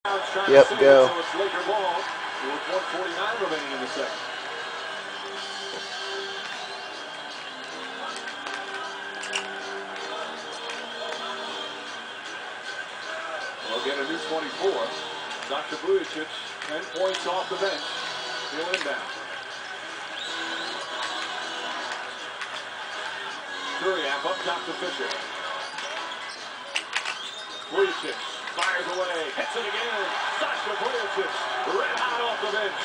Yep, go. So it's Laker ball with 1:49 remaining in the second. We'll get a new 24. Dr. Vujicic, 10 points off the bench. He'll inbound. Kuriak up top to Fisher. Vujicic fires away, hits it again. Dr. Vujicic, red hot off the bench.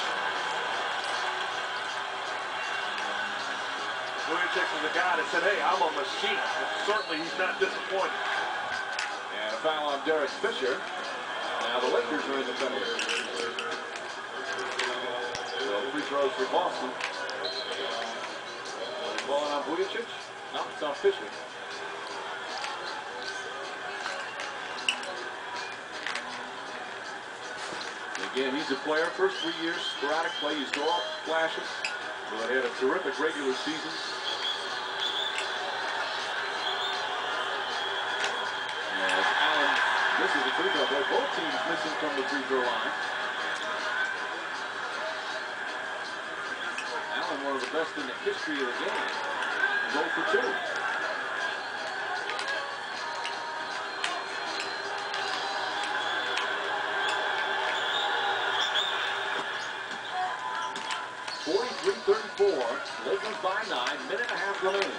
Vujicic is the guy that said, hey, I'm a machine. And certainly he's not disappointed. And a foul on Derek Fisher. Now the Lakers are in the penalty. So free throws for Boston. Ball on Vujicic. No, it's on Fisher. Again, he's a player. First 3 years, sporadic play. You saw flashes. But he had a terrific regular season. As Allen misses the free throw. Both teams missing from the free throw line. Allen, one of the best in the history of the game. 0 for 2. Lakers by 9, minute and a half remaining.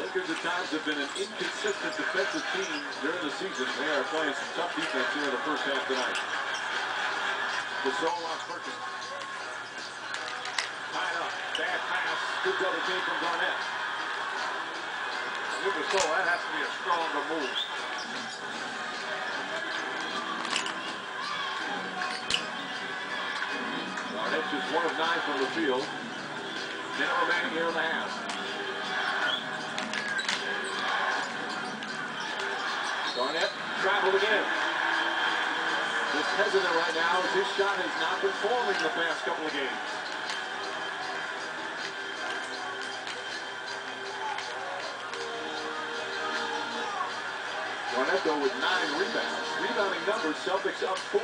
Lakers at times have been an inconsistent defensive team during the season. They are playing some tough defense here in the first half tonight. Gasol on purchase. Tied up. Bad pass. Good double team from Garnett. With Gasol, that has to be a stronger move. Garnett just 1 of 9 from the field. 10 remaining here in the half. Garnett traveled again. Just hesitant right now as his shot has not been falling the past couple of games. Garnett though with 9 rebounds. Rebounding numbers, Celtics up 4.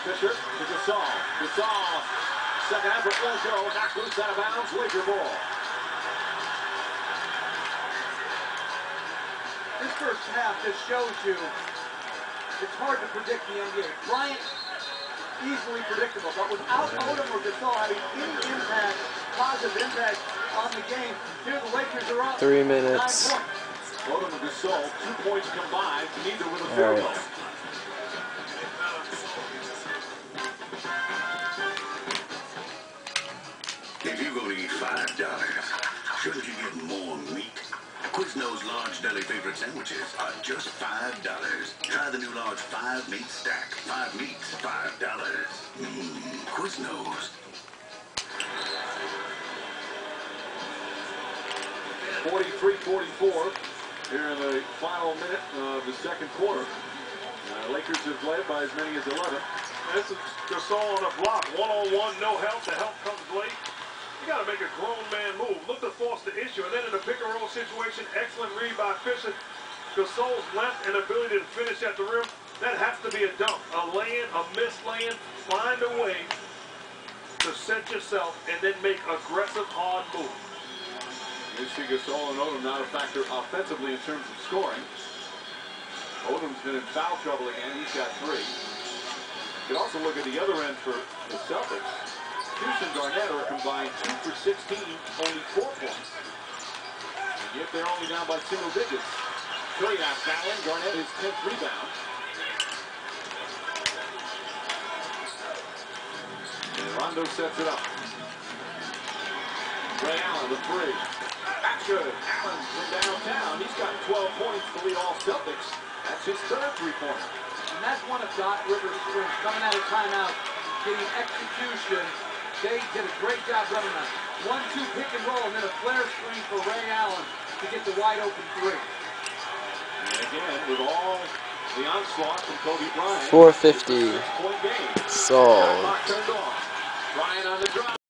Fisher to Gasol. Gasol. Second effort will go. Knocked loose out of bounds. Laker ball. This first half just shows you it's hard to predict the NBA. Bryant, easily predictable, but without Odom or Gasol having any impact, positive impact on the game, here the Lakers are up 3 minutes. 9 points. Odom and Gasol, 2 points combined, neither with a field goal. If you're going to eat $5, shouldn't you get more meat? Quizno's large deli favorite sandwiches are just $5. Try the new large 5-meat stack. 5 meats, $5. Quizno's. 43-44 here in the final minute of the second quarter. Lakers have led by as many as 11. This is Gasol on the block. One-on-one, no help. The help comes late. You got to make a grown man move. Look to force the issue. And then in a pick-and-roll situation, excellent read by Fisher. Gasol's length and ability to finish at the rim, that has to be a dunk. A lay-in, a missed lay-in. Find a way to set yourself and then make aggressive, hard moves. You see Gasol and Odom not a factor offensively in terms of scoring. Odom's been in foul trouble again. He's got 3. You can also look at the other end for the Celtics. Hughes and Garnett are combined 2 for 16, only 4 points. And yet they're only down by single digits. Kuriak fouling, Garnett his 10th rebound. And Rondo sets it up. Ray Allen, the 3. That's good. Allen from downtown. He's got 12 points to lead all Celtics. That's his 3rd three-pointer. And that's one of Doc Rivers' strengths, coming out of timeout, getting execution. They did a great job running a 1-2 pick and roll, and then a flare screen for Ray Allen to get the wide open 3. And again, with all the onslaught from Kobe Bryant. 450. Point game. Solved. Shot clock turned off. Bryant on the drive.